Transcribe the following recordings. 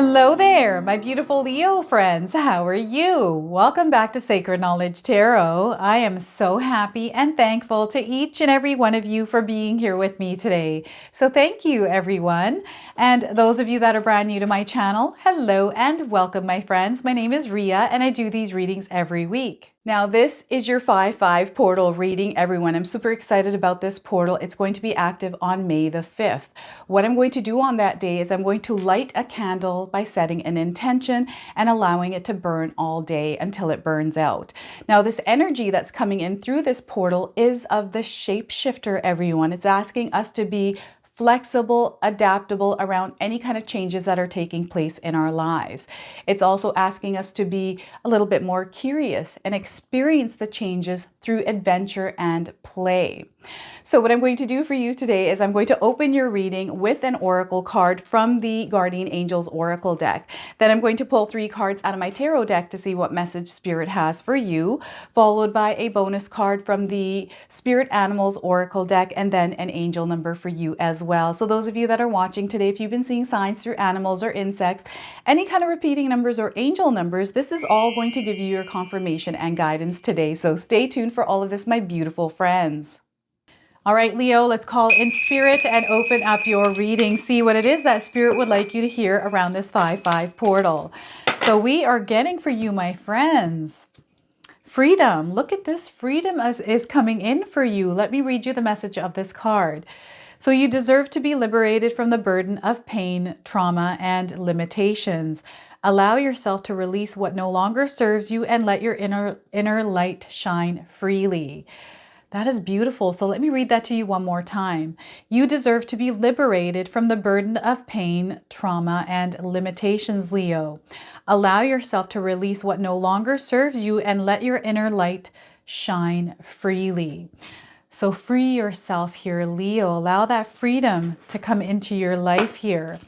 Hello there, my beautiful Leo friends. How are you? Welcome back to Sacred Knowledge Tarot. I am so happy and thankful to each and every one of you for being here with me today. So thank you, everyone. And those of you that are brand new to my channel, hello and welcome, my friends. My name is Rhea and I do these readings every week. Now, this is your 5/5 portal reading, everyone. I'm super excited about this portal. It's going to be active on May the 5th. What I'm going to do on that day is I'm going to light a candle by setting an intention and allowing it to burn all day until it burns out. Now, this energy that's coming in through this portal is of the shapeshifter, everyone. It's asking us to be flexible, adaptable around any kind of changes that are taking place in our lives. It's also asking us to be a little bit more curious and experience the changes through adventure and play. So what I'm going to do for you today is I'm going to open your reading with an oracle card from the Guardian Angels Oracle deck. Then I'm going to pull 3 cards out of my tarot deck to see what message Spirit has for you, followed by a bonus card from the Spirit Animals Oracle deck, and then an angel number for you as well. So those of you that are watching today, if you've been seeing signs through animals or insects, any kind of repeating numbers or angel numbers, this is all going to give you your confirmation and guidance today. So stay tuned for all of this, my beautiful friends. All right, Leo, let's call in Spirit and open up your reading. See what it is that Spirit would like you to hear around this 5/5 portal. So we are getting for you, my friends, freedom. Look at this. Freedom is coming in for you. Let me read you the message of this card. So you deserve to be liberated from the burden of pain, trauma, and limitations. Allow yourself to release what no longer serves you and let your inner light shine freely. That is beautiful. So let me read that to you one more time. You deserve to be liberated from the burden of pain, trauma, and limitations, Leo. Allow yourself to release what no longer serves you and let your inner light shine freely. So free yourself here, Leo. Allow that freedom to come into your life here.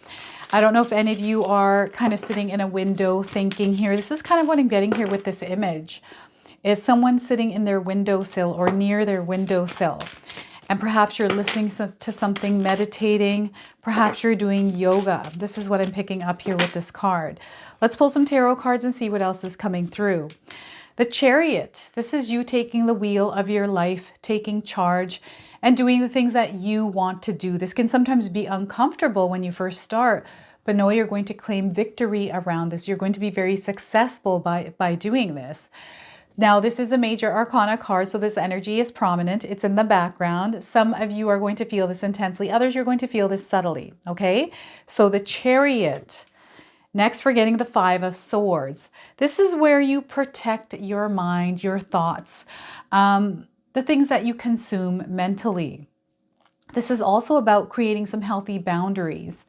I don't know if any of you are kind of sitting in a window thinking here. This is kind of what I'm getting here with this image. Is someone sitting in their windowsill or near their windowsill. And perhaps you're listening to something, meditating. Perhaps you're doing yoga. This is what I'm picking up here with this card. Let's pull some tarot cards and see what else is coming through. The Chariot. This is you taking the wheel of your life, taking charge, and doing the things that you want to do. This can sometimes be uncomfortable when you first start, but know you're going to claim victory around this. You're going to be very successful by doing this. Now, this is a major arcana card, so this energy is prominent. It's in the background. Some of you are going to feel this intensely. Others, you're going to feel this subtly, okay? So the Chariot. Next, we're getting the 5 of Swords. This is where you protect your mind, your thoughts, the things that you consume mentally. This is also about creating some healthy boundaries,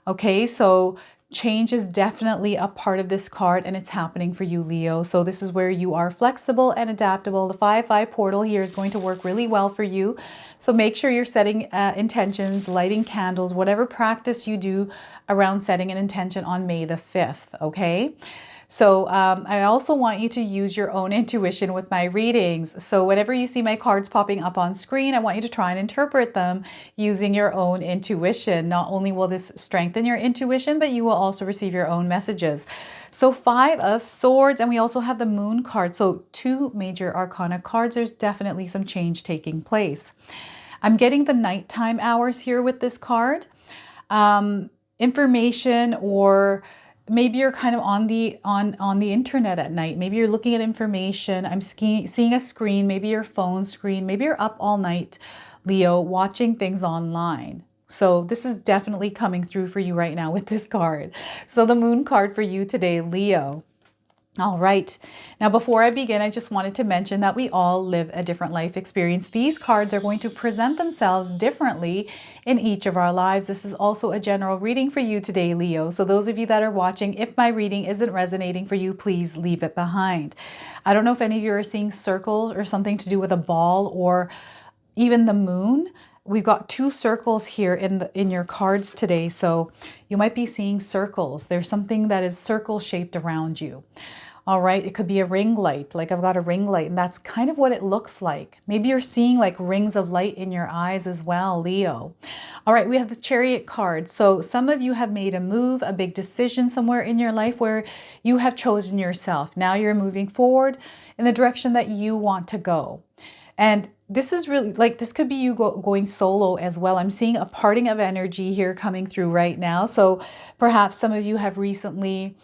okay? So change is definitely a part of this card and it's happening for you, Leo. So this is where you are flexible and adaptable. The 5/5 portal here is going to work really well for you. So make sure you're setting intentions, lighting candles, whatever practice you do around setting an intention on May the 5th, okay? So I also want you to use your own intuition with my readings. So whenever you see my cards popping up on screen, I want you to try and interpret them using your own intuition. Not only will this strengthen your intuition, but you will also receive your own messages. So 5 of Swords, and we also have the Moon card. So 2 major arcana cards. There's definitely some change taking place. I'm getting the nighttime hours here with this card. Information, or maybe you're kind of on the internet at night. Maybe you're looking at information. I'm seeing a screen, maybe your phone screen. Maybe you're up all night, Leo, watching things online. So this is definitely coming through for you right now with this card. So the Moon card for you today, Leo. All right. Now, before I begin, I just wanted to mention that we all live a different life experience. These cards are going to present themselves differently in each of our lives. This is also a general reading for you today, Leo. So those of you that are watching, if my reading isn't resonating for you, please leave it behind. I don't know if any of you are seeing circles or something to do with a ball or even the moon. We've got 2 circles here in your cards today. So you might be seeing circles. There's something that is circle shaped around you. All right, it could be a ring light, like I've got a ring light, and that's kind of what it looks like. Maybe you're seeing like rings of light in your eyes as well, Leo. All right, we have the Chariot card. So some of you have made a move, a big decision somewhere in your life where you have chosen yourself. Now you're moving forward in the direction that you want to go. And this is really like, this could be you going solo as well. I'm seeing a parting of energy here coming through right now. So perhaps some of you have recently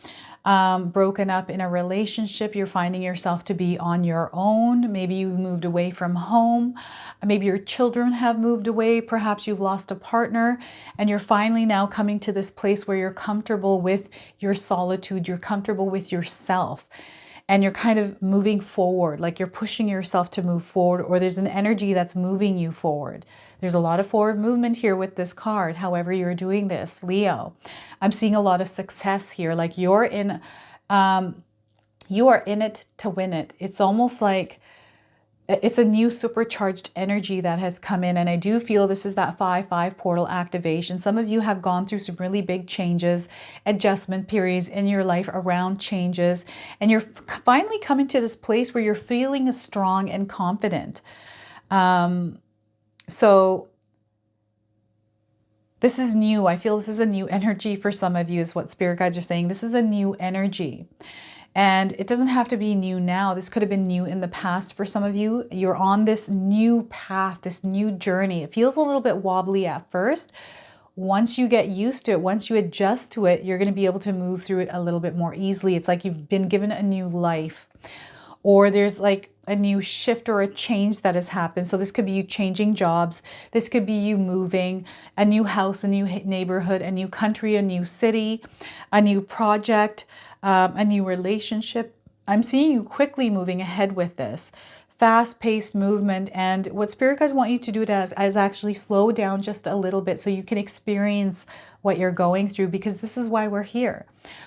broken up in a relationship. You're finding yourself to be on your own. Maybe you've moved away from home. Maybe your children have moved away. Perhaps you've lost a partner, and you're finally now coming to this place where you're comfortable with your solitude. You're comfortable with yourself, and you're kind of moving forward, like you're pushing yourself to move forward, or there's an energy that's moving you forward. There's a lot of forward movement here with this card, however you're doing this, Leo. I'm seeing a lot of success here, like you are in it to win it. It's almost like it's a new supercharged energy that has come in. And I do feel this is that 5/5 portal activation. Some of you have gone through some really big changes, adjustment periods in your life around changes. And you're finally coming to this place where you're feeling strong and confident. So this is new. I feel this is a new energy for some of you is what spirit guides are saying. This is a new energy. And it doesn't have to be new now. This could have been new in the past for some of you. You're on this new path, this new journey. It feels a little bit wobbly at first. Once you get used to it, once you adjust to it, you're going to be able to move through it a little bit more easily. It's like you've been given a new life, or there's like a new shift or a change that has happened. So this could be you changing jobs. This could be you moving, a new house, a new neighborhood, a new country, a new city, a new project, a new relationship. I'm seeing you quickly moving ahead with this. Fast-paced movement, and what spirit guides want you to do is actually slow down just a little bit so you can experience what you're going through, because this is why we're here.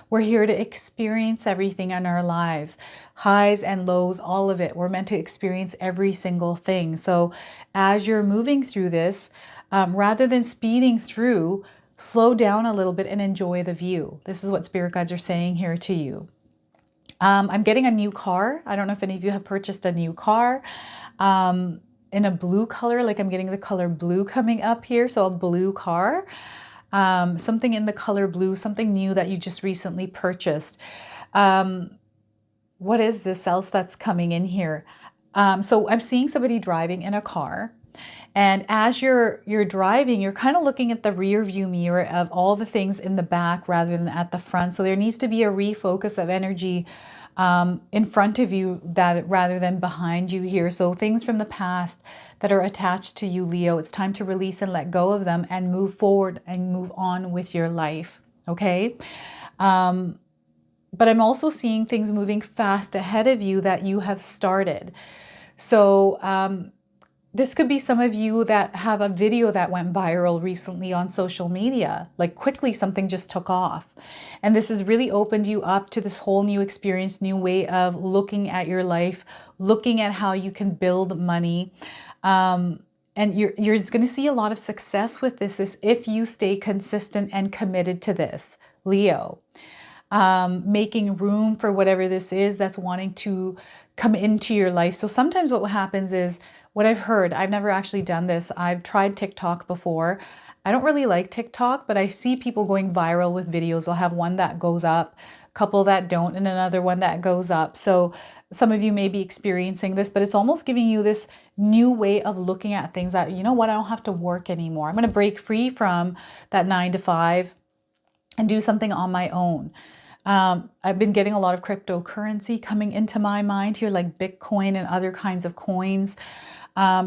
We're here to experience everything in our lives, highs and lows, all of it. We're meant to experience every single thing. So as you're moving through this, rather than speeding through, slow down a little bit and enjoy the view. This is what spirit guides are saying here to you. I'm getting a new car. I don't know if any of you have purchased a new car in a blue color, like I'm getting the color blue coming up here. So a blue car, something in the color blue, something new that you just recently purchased. What is this else that's coming in here? So I'm seeing somebody driving in a car. And as you're driving, you're kind of looking at the rear view mirror of all the things in the back rather than at the front. So there needs to be a refocus of energy in front of you rather than behind you here. So things from the past that are attached to you, Leo, it's time to release and let go of them and move forward and move on with your life. Okay. But I'm also seeing things moving fast ahead of you that you have started. So, this could be some of you that have a video that went viral recently on social media. Like quickly something just took off. And this has really opened you up to this whole new experience, new way of looking at your life, looking at how you can build money. And you're going to see a lot of success with this if you stay consistent and committed to this, Leo. Making room for whatever this is that's wanting to come into your life. So sometimes what happens is, what I've heard, I've never actually done this. I've tried TikTok before. I don't really like TikTok, but I see people going viral with videos. They'll have one that goes up, a couple that don't, and another one that goes up. So some of you may be experiencing this, but it's almost giving you this new way of looking at things that, you know what, I don't have to work anymore. I'm going to break free from that 9 to 5 and do something on my own. I've been getting a lot of cryptocurrency coming into my mind here, like Bitcoin and other kinds of coins.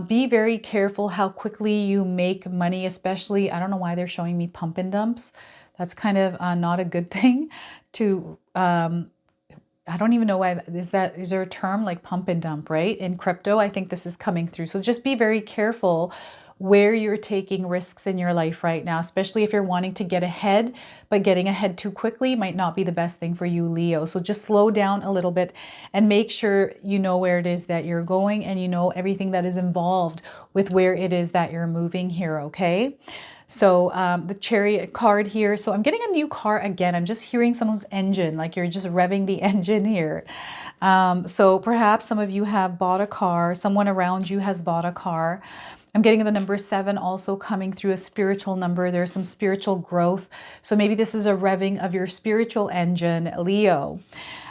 Be very careful how quickly you make money, especially, I don't know why they're showing me pump and dumps. That's kind of not a good thing to, I don't even know why, is there a term like pump and dump, right? In crypto, I think this is coming through. So just be very careful where you're taking risks in your life right now, especially if you're wanting to get ahead, but getting ahead too quickly might not be the best thing for you, Leo. So just slow down a little bit and make sure you know where it is that you're going and you know everything that is involved with where it is that you're moving here, okay? So the Chariot card here. So I'm getting a new car again. I'm just hearing someone's engine, like you're just revving the engine here. So perhaps some of you have bought a car. Someone around you has bought a car. I'm getting the number 7 also coming through, a spiritual number. There's some spiritual growth. So maybe this is a revving of your spiritual engine, Leo.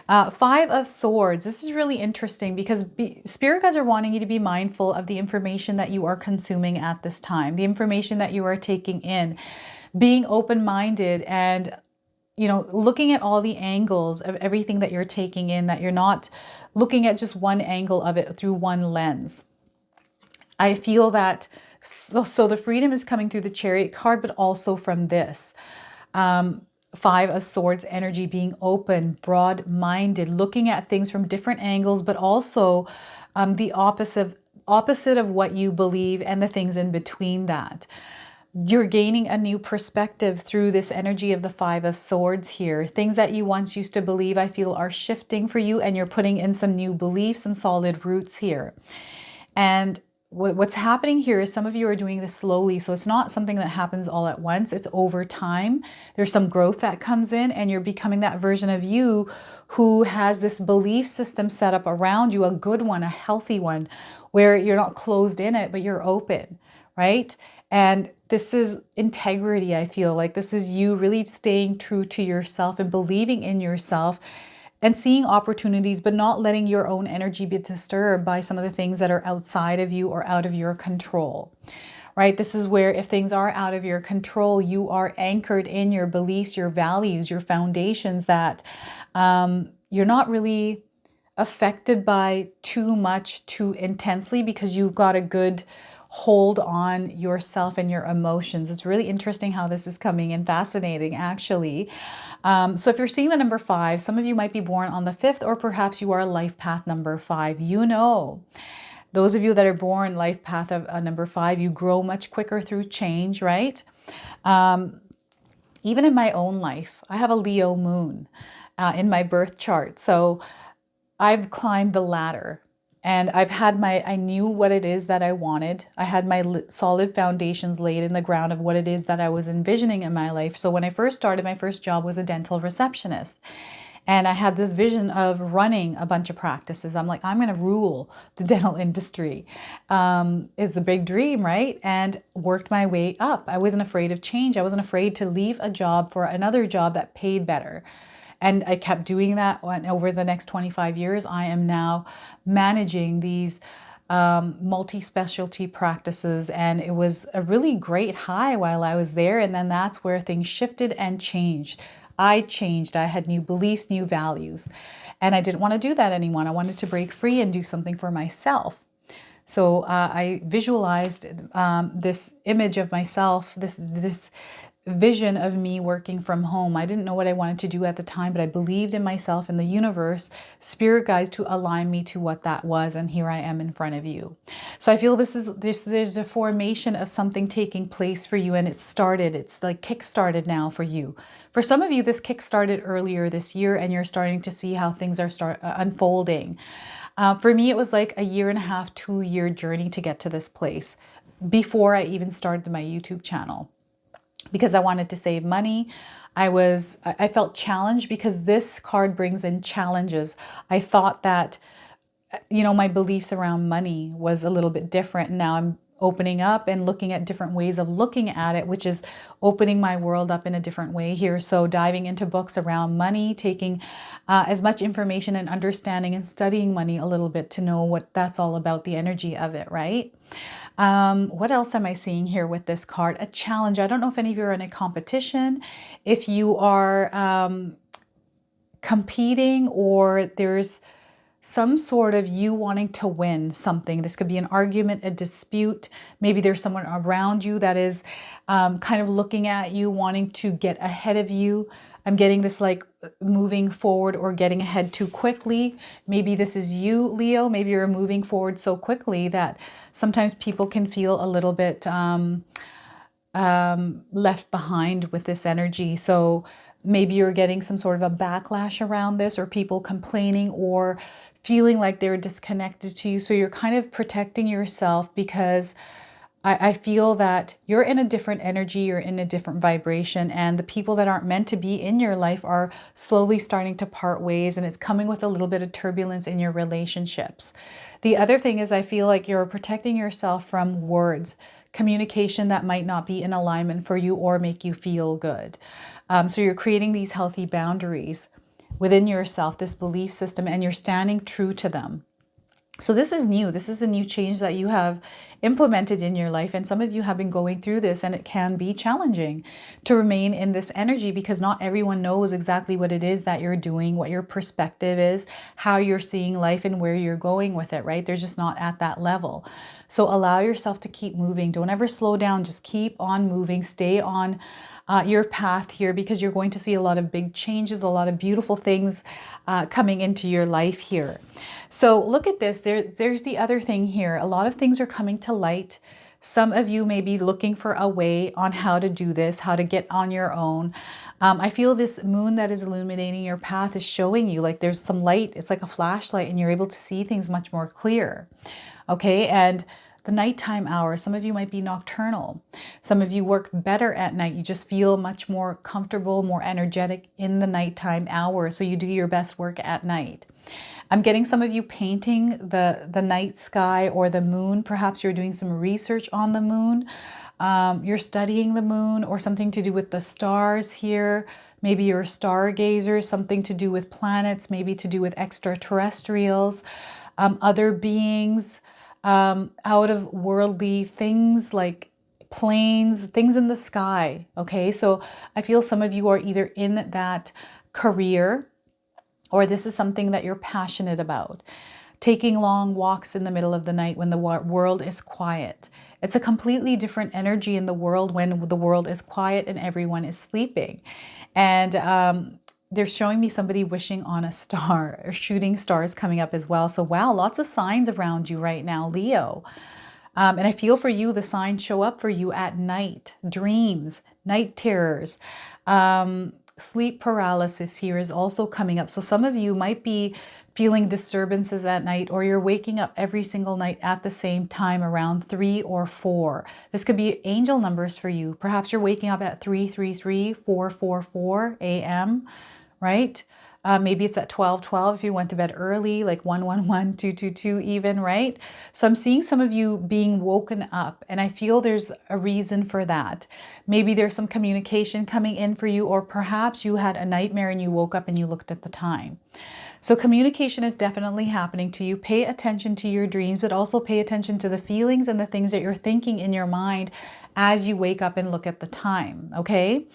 5 of Swords. This is really interesting because spirit guides are wanting you to be mindful of the information that you are consuming at this time, the information that you are taking in, being open-minded and, you know, looking at all the angles of everything that you're taking in, that you're not looking at just one angle of it through one lens. I feel that, so the freedom is coming through the Chariot card, but also from this. 5 of Swords energy, being open, broad-minded, looking at things from different angles, but also the opposite of what you believe and the things in between that. You're gaining a new perspective through this energy of the 5 of Swords here. Things that you once used to believe, I feel, are shifting for you, and you're putting in some new beliefs, some solid roots here. And what's happening here is some of you are doing this slowly. So it's not something that happens all at once. It's over time. There's some growth that comes in, and you're becoming that version of you who has this belief system set up around you, a good one, a healthy one, where you're not closed in it, but you're open, right? And this is integrity. I feel like this is you really staying true to yourself and believing in yourself and seeing opportunities, but not letting your own energy be disturbed by some of the things that are outside of you or out of your control, right? This is where if things are out of your control, you are anchored in your beliefs, your values, your foundations, that you're not really affected by too much, too intensely, because you've got a good hold on yourself and your emotions. It's really interesting how this is coming in, fascinating actually. So if you're seeing the number 5, some of you might be born on the 5th, or perhaps you are life path number 5. You know, those of you that are born life path of number 5, you grow much quicker through change, right? Even in my own life, I have a Leo moon in my birth chart. So I've climbed the ladder. And I knew what it is that I wanted. I had my solid foundations laid in the ground of what it is that I was envisioning in my life. So when I first started, my first job was a dental receptionist. And I had this vision of running a bunch of practices. I'm like, I'm going to rule the dental industry, is the big dream, right? And worked my way up. I wasn't afraid of change. I wasn't afraid to leave a job for another job that paid better. And I kept doing that. And over the next 25 years, I am now managing these multi-specialty practices. And it was a really great high while I was there. And then that's where things shifted and changed. I changed. I had new beliefs, new values. And I didn't want to do that anymore. I wanted to break free and do something for myself. So I visualized this image of myself, this vision of me working from home. I didn't know what I wanted to do at the time, but I believed in myself and the universe, spirit guides, to align me to what that was. And here I am in front of you. So I feel there's a formation of something taking place for you, and it started. It's like kick-started now for you. For some of you, this kick-started earlier this year, and you're starting to see how things are unfolding. For me, it was like a 1.5 to 2-year journey to get to this place before I even started my YouTube channel. Because I wanted to save money. I felt challenged because this card brings in challenges. I thought that, you know, my beliefs around money was a little bit different. Now I'm opening up and looking at different ways of looking at it, which is opening my world up in a different way here. So diving into books around money, taking as much information and understanding and studying money a little bit to know what that's all about, the energy of it, right? What else am I seeing here with this card? A challenge. I don't know if any of you are in a competition, if you are competing, or there's some sort of you wanting to win something. This could be an argument, a dispute. Maybe there's someone around you that is kind of looking at you, wanting to get ahead of you. I'm getting this like moving forward or getting ahead too quickly. Maybe this is you, Leo. Maybe you're moving forward so quickly that sometimes people can feel a little bit left behind with this energy. So maybe you're getting some sort of a backlash around this, or people complaining or feeling like they're disconnected to you. So you're kind of protecting yourself because I feel that you're in a different energy, you're in a different vibration, and the people that aren't meant to be in your life are slowly starting to part ways, and it's coming with a little bit of turbulence in your relationships. The other thing is I feel like you're protecting yourself from words, communication that might not be in alignment for you or make you feel good. So you're creating these healthy boundaries within yourself, this belief system, and you're standing true to them. So this is new. This is a new change that you have implemented in your life. And some of you have been going through this, and it can be challenging to remain in this energy because not everyone knows exactly what it is that you're doing, what your perspective is, how you're seeing life, and where you're going with it, right? They're just not at that level. So allow yourself to keep moving. Don't ever slow down. Just keep on moving. Stay on your path here, because you're going to see a lot of big changes, a lot of beautiful things coming into your life here. So look at this. There's the other thing here. A lot of things are coming to light. Some of you may be looking for a way on how to do this, how to get on your own. I feel this moon that is illuminating your path is showing you like there's some light. It's like a flashlight, and you're able to see things much more clear. Okay, and the nighttime hours, some of you might be nocturnal. Some of you work better at night. You just feel much more comfortable, more energetic in the nighttime hours. So you do your best work at night. I'm getting some of you painting the night sky or the moon. Perhaps you're doing some research on the moon. You're studying the moon, or something to do with the stars here. Maybe you're a stargazer, something to do with planets, maybe to do with extraterrestrials, other beings, out of worldly things like planes, things in the sky. Okay, so I feel some of you are either in that career, or this is something that you're passionate about. Taking long walks in the middle of the night when the world is quiet. It's a completely different energy in the world when the world is quiet and everyone is sleeping. And they're showing me somebody wishing on a star, or shooting stars coming up as well. So wow, lots of signs around you right now, Leo. And I feel for you, the signs show up for you at night. Dreams, night terrors, sleep paralysis here is also coming up. So some of you might be feeling disturbances at night, or you're waking up every single night at the same time around 3 or 4. This could be angel numbers for you. Perhaps you're waking up at 333, 444 a.m., right? Maybe it's at 12:12 if you went to bed early, like 111, 222 even, right? So I'm seeing some of you being woken up, and I feel there's a reason for that. Maybe there's some communication coming in for you, or perhaps you had a nightmare and you woke up and you looked at the time. So communication is definitely happening to you. Pay attention to your dreams, but also pay attention to the feelings and the things that you're thinking in your mind as you wake up and look at the time, okay?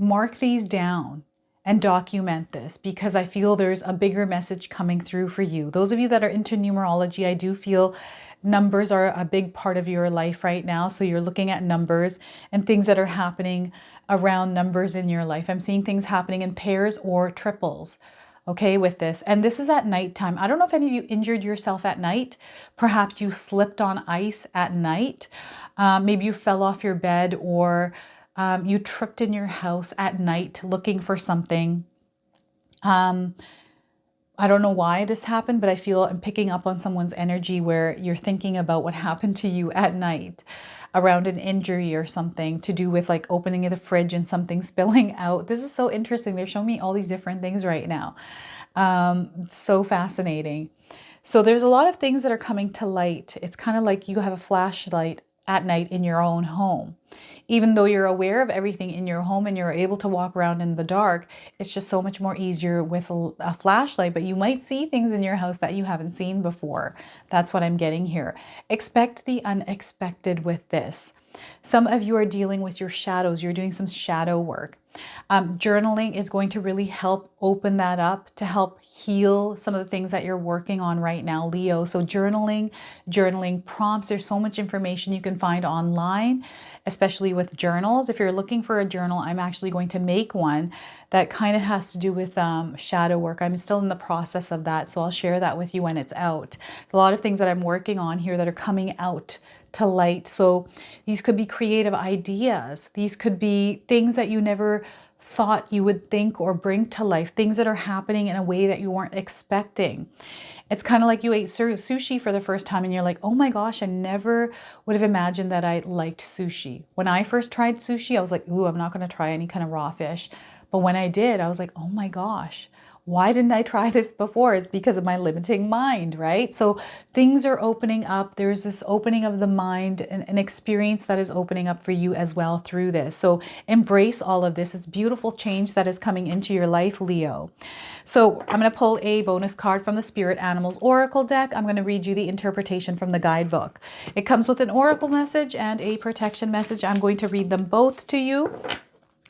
Mark these down and document this, because I feel there's a bigger message coming through for you. Those of you that are into numerology, I do feel numbers are a big part of your life right now. So you're looking at numbers and things that are happening around numbers in your life. I'm seeing things happening in pairs or triples, okay, with this. And this is at nighttime. I don't know if any of you injured yourself at night. Perhaps you slipped on ice at night. Maybe you fell off your bed, or you tripped in your house at night looking for something. I don't know why this happened, but I feel I'm picking up on someone's energy where you're thinking about what happened to you at night around an injury or something to do with like opening the fridge and something spilling out. This is so interesting. They're showing me all these different things right now. It's so fascinating. So there's a lot of things that are coming to light. It's kind of like you have a flashlight at night in your own home. Even though you're aware of everything in your home and you're able to walk around in the dark, it's just so much more easier with a flashlight, but you might see things in your house that you haven't seen before. That's what I'm getting here. Expect the unexpected with this. Some of you are dealing with your shadows. You're doing some shadow work. Journaling is going to really help open that up, to help heal some of the things that you're working on right now, Leo. So journaling prompts, there's so much information you can find online, especially with journals. If you're looking for a journal, I'm actually going to make one that kind of has to do with shadow work. I'm still in the process of that, so I'll share that with you when it's out. A lot of things that I'm working on here that are coming out to light. So these could be creative ideas. These could be things that you never thought you would think or bring to life, things that are happening in a way that you weren't expecting. It's kind of like you ate sushi for the first time and you're like, oh my gosh, I never would have imagined that I liked sushi. When I first tried sushi, I was like, ooh, I'm not going to try any kind of raw fish. But when I did, I was like, oh my gosh, why didn't I try this before? It's because of my limiting mind, right? So things are opening up. There's this opening of the mind, an experience that is opening up for you as well through this. So embrace all of this. It's beautiful change that is coming into your life, Leo. So I'm going to pull a bonus card from the Spirit Animals Oracle deck. I'm going to read you the interpretation from the guidebook. It comes with an oracle message and a protection message. I'm going to read them both to you.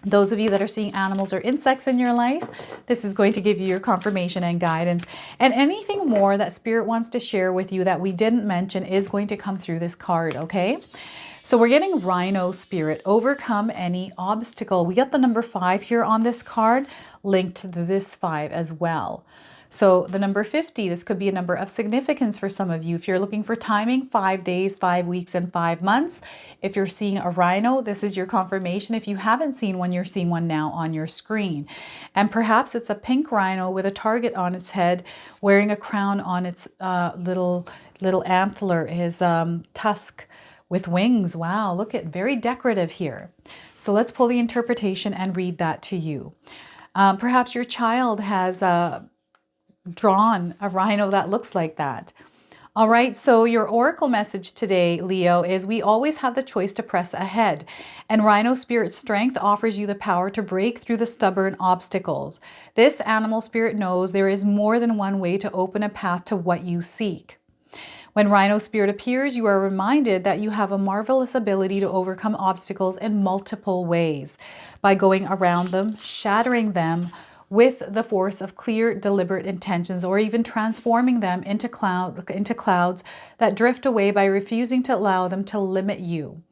Those of you that are seeing animals or insects in your life, this is going to give you your confirmation and guidance. And anything more that Spirit wants to share with you that we didn't mention is going to come through this card, okay? So we're getting Rhino Spirit, overcome any obstacle. We got the number 5 here on this card, linked to this 5 as well. So the number 50, this could be a number of significance for some of you. If you're looking for timing, 5 days, 5 weeks, and 5 months. If you're seeing a rhino, this is your confirmation. If you haven't seen one, you're seeing one now on your screen. And perhaps it's a pink rhino with a target on its head, wearing a crown on its little antler, his tusk with wings. Wow, look at, very decorative here. So let's pull the interpretation and read that to you. Perhaps your child has drawn a rhino that looks like that. All right, so your oracle message today, Leo, is we always have the choice to press ahead. And Rhino Spirit Strength offers you the power to break through the stubborn obstacles. This animal spirit knows there is more than one way to open a path to what you seek. When Rhino Spirit appears, you are reminded that you have a marvelous ability to overcome obstacles in multiple ways by going around them, shattering them, with the force of clear, deliberate intentions, or even transforming them into clouds that drift away by refusing to allow them to limit you.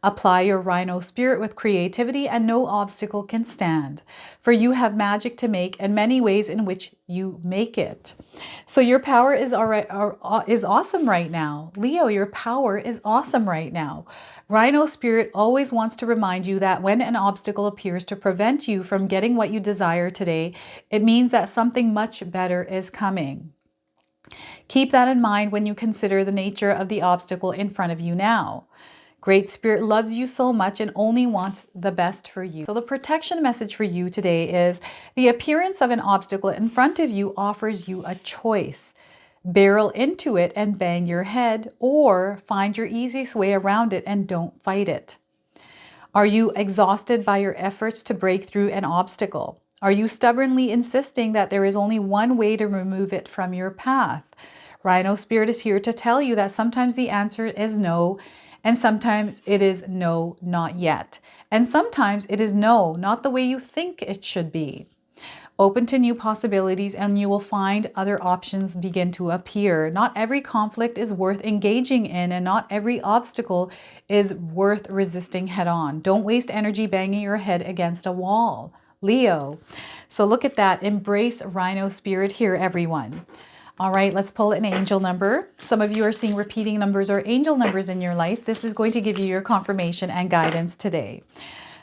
Apply your Rhino Spirit with creativity and no obstacle can stand, for you have magic to make and many ways in which you make it. So your power is awesome right now. Leo, your power is awesome right now. Rhino Spirit always wants to remind you that when an obstacle appears to prevent you from getting what you desire today, it means that something much better is coming. Keep that in mind when you consider the nature of the obstacle in front of you now. Great Spirit loves you so much and only wants the best for you. So the protection message for you today is the appearance of an obstacle in front of you offers you a choice. Barrel into it and bang your head, or find your easiest way around it and don't fight it. Are you exhausted by your efforts to break through an obstacle? Are you stubbornly insisting that there is only one way to remove it from your path? Rhino Spirit is here to tell you that sometimes the answer is no, and sometimes it is no, not yet. And sometimes it is no, not the way you think it should be. Open to new possibilities and you will find other options begin to appear. Not every conflict is worth engaging in and not every obstacle is worth resisting head on. Don't waste energy banging your head against a wall, Leo. So look at that. Embrace Rhino Spirit here, everyone. All right, let's pull an angel number. Some of you are seeing repeating numbers or angel numbers in your life. This is going to give you your confirmation and guidance today.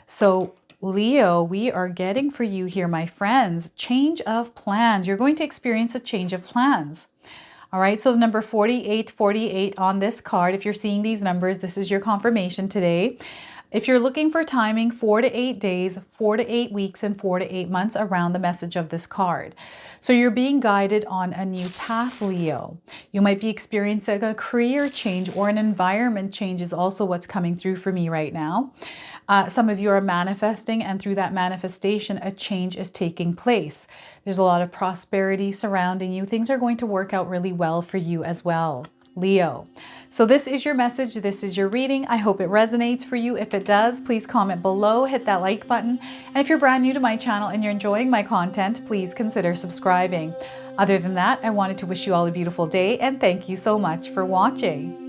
So Leo, we are getting for you here, my friends, change of plans. You're going to experience a change of plans. All right, so the number 4848 on this card, if you're seeing these numbers, this is your confirmation today. If you're looking for timing, 4 to 8 days, 4 to 8 weeks, and 4 to 8 months around the message of this card. So you're being guided on a new path, Leo. You might be experiencing a career change or an environment change is also what's coming through for me right now. Some of you are manifesting, and through that manifestation, a change is taking place. There's a lot of prosperity surrounding you. Things are going to work out really well for you as well, Leo. So this is your message. This is your reading. I hope it resonates for you. If it does, please comment below, hit that like button. And if you're brand new to my channel and you're enjoying my content, please consider subscribing. Other than that, I wanted to wish you all a beautiful day and thank you so much for watching.